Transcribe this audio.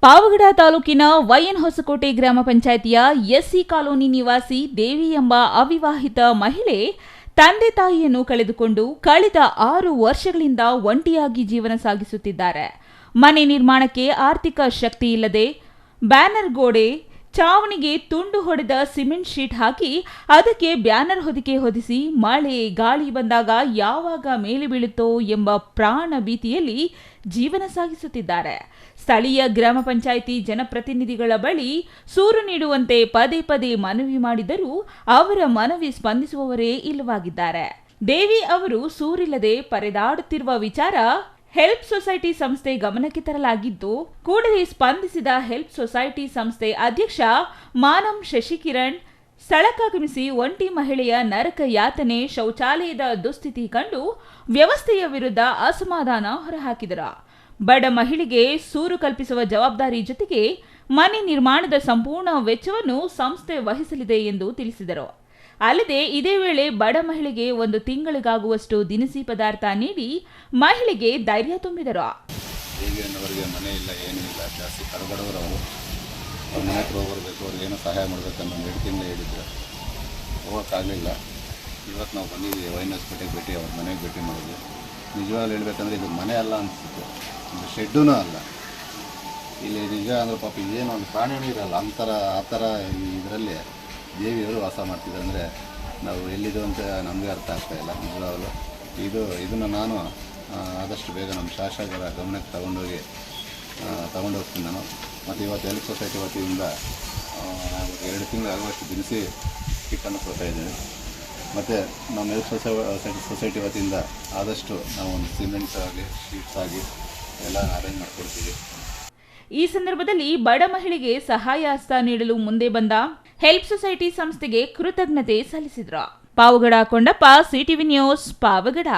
ಪಾವಗಡ ತಾಲೂಕಿನ ವೈಎನ್ ಹೊಸಕೋಟೆ ಗ್ರಾಮ ಪಂಚಾಯಿತಿಯ ಎಸ್ಸಿ ಕಾಲೋನಿ ನಿವಾಸಿ ದೇವಿ ಎಂಬ ಅವಿವಾಹಿತ ಮಹಿಳೆ ತಂದೆ ತಾಯಿಯನ್ನು ಕಳೆದುಕೊಂಡು ಕಳೆದ 6 ವರ್ಷಗಳಿಂದ ಒಂಟಿಯಾಗಿ ಜೀವನ ಸಾಗಿಸುತ್ತಿದ್ದಾರೆ. ಮನೆ ನಿರ್ಮಾಣಕ್ಕೆ ಆರ್ಥಿಕ ಶಕ್ತಿ ಇಲ್ಲದೆ ಬ್ಯಾನರ್ ಗೋಡೆ ಚಾವಣಿಗೆ ತುಂಡು ಹೊಡೆದ ಸಿಮೆಂಟ್ ಶೀಟ್ ಹಾಕಿ ಅದಕ್ಕೆ ಬ್ಯಾನರ್ ಹೊದಿಕೆ ಹೊದಿಸಿ ಮಳೆ ಗಾಳಿ ಬಂದಾಗ ಯಾವಾಗ ಮೇಲೆ ಬೀಳುತ್ತೋ ಎಂಬ ಪ್ರಾಣ ಭೀತಿಯಲ್ಲಿ ಜೀವನ ಸಾಗಿಸುತ್ತಿದ್ದಾರೆ. ಸ್ಥಳೀಯ ಗ್ರಾಮ ಪಂಚಾಯಿತಿ ಜನಪ್ರತಿನಿಧಿಗಳ ಬಳಿ ಸೂರು ನೀಡುವಂತೆ ಪದೇ ಪದೇ ಮನವಿ ಮಾಡಿದರೂ ಅವರ ಮನವಿ ಸ್ಪಂದಿಸುವವರೇ ಇಲ್ಲವಾಗಿದ್ದಾರೆ. ದೇವಿ ಅವರು ಸೂರಿಲ್ಲದೆ ಪರದಾಡುತ್ತಿರುವ ವಿಚಾರ ಹೆಲ್ಪ್ ಸೊಸೈಟಿ ಸಂಸ್ಥೆ ಗಮನಕ್ಕೆ ತರಲಾಗಿದ್ದು, ಕೂಡಲೇ ಸ್ಪಂದಿಸಿದ ಹೆಲ್ಪ್ ಸೊಸೈಟಿ ಸಂಸ್ಥೆ ಅಧ್ಯಕ್ಷ ಮಾನಂ ಶಶಿಕಿರಣ್ ಸ್ಥಳಕ್ಕಾಗಮಿಸಿ ಒಂಟಿ ಮಹಿಳೆಯ ನರಕ ಯಾತನೆ, ಶೌಚಾಲಯದ ದುಸ್ಥಿತಿ ಕಂಡು ವ್ಯವಸ್ಥೆಯ ವಿರುದ್ಧ ಅಸಮಾಧಾನ ಹೊರಹಾಕಿದರು. ಬಡ ಮಹಿಳೆಗೆ ಸೂರು ಕಲ್ಪಿಸುವ ಜವಾಬ್ದಾರಿ ಜೊತೆಗೆ ಮನೆ ನಿರ್ಮಾಣದ ಸಂಪೂರ್ಣ ವೆಚ್ಚವನ್ನು ಸಂಸ್ಥೆ ವಹಿಸಲಿದೆ ಎಂದು ತಿಳಿಸಿದರು. ಅಲ್ಲದೆ ಇದೇ ವೇಳೆ ಬಡ ಮಹಿಳೆಗೆ 1 ತಿಂಗಳಿಗಾಗುವಷ್ಟು ದಿನಸಿ ಪದಾರ್ಥ ನೀಡಿ ಮಹಿಳೆಗೆ ಧೈರ್ಯ ತುಂಬಿದರು. ಅವರಿಗೆ ಮನೆ ಇಲ್ಲ, ಏನೂ ಇಲ್ಲ, ಜಾಸ್ತಿ ಕರಗಡವರು ಅವರು. ಅವ್ರ ಮನೆ ಹತ್ರ ಹೋಗ್ಬರ್ಬೇಕು, ಅವ್ರಿಗೆ ಏನೋ ಸಹಾಯ ಮಾಡಬೇಕನ್ನೋ 2 ತಿಂಗಳು ಹೇಳಿದ್ರು. ಹೋಗೋಕ್ಕಾಗಲಿಲ್ಲ. ಇವತ್ತು ನಾವು ಬಂದಿದ್ದೀವಿ ವೈನ್ ಹಾಸ್ಪಿಟಲ್ಗೆ ಭೇಟಿ, ಅವ್ರ ಮನೆಗೆ ಭೇಟಿ ಮಾಡಿದ್ವಿ. ನಿಜವಾಗ್ಲೂ ಹೇಳ್ಬೇಕಂದ್ರೆ ಇದು ಮನೆ ಅಲ್ಲ ಅನಿಸ್ತಿತ್ತು, ಇದು ಶೆಡ್ಡೂ ಅಲ್ಲ. ಇಲ್ಲಿ ನಿಜ ಅಂದ್ರೆ ಪಾಪ ಏನು ಒಂದು ಪ್ರಾಣಿಯೂ ಇರಲ್ಲ, ಆ ಥರ ಇದರಲ್ಲಿ ದೇವಿಯವರು ವಾಸ ಮಾಡ್ತಿದ್ರು. ಅಂದರೆ ನಾವು ಎಲ್ಲಿದ್ದು ಅಂತ ನಮಗೆ ಅರ್ಥ ಆಗ್ತಾಯಿಲ್ಲ ನಿಜವಾಗಲೂ. ಇದನ್ನು ನಾನು ಆದಷ್ಟು ಬೇಗ ನಮ್ಮ ಶಾಸಕರ ಗಮನಕ್ಕೆ ತಗೊಂಡೋಗ್ತೀನಿ ನಾನು. ಮತ್ತು ಇವತ್ತು ಹೆಲ್ಪ್ ಸೊಸೈಟಿ ವತಿಯಿಂದ 2 ತಿಂಗಳು ಆಗುವಷ್ಟು ದಿನಸಿ ಕಿಟ್ಟನ್ನು ಕೊಡ್ತಾ ಇದ್ದೇವೆ. ಮತ್ತು ನಮ್ಮ ಹೆಲ್ಪ್ ಸೊಸೈಟಿ ವತಿಯಿಂದ ಆದಷ್ಟು ನಾವು ಒಂದು ಸಿಮೆಂಟ್ಸ್ ಆಗಿ ಶೀಟ್ಸ್ ಆಗಿ ಎಲ್ಲ ಅರೇಂಜ್ ಮಾಡಿಕೊಡ್ತೀವಿ. ಈ ಸಂದರ್ಭದಲ್ಲಿ ಬಡ ಮಹಿಳೆಗೆ ಸಹಾಯ ಹಸ್ತ ನೀಡಲು ಮುಂದೆ ಬಂದ ಹೆಲ್ಪ್ ಸೊಸೈಟಿ ಸಂಸ್ಥೆಗೆ ಕೃತಜ್ಞತೆ ಸಲ್ಲಿಸಿದರು. Pavagada Kondappa, CTV news, Pavagada.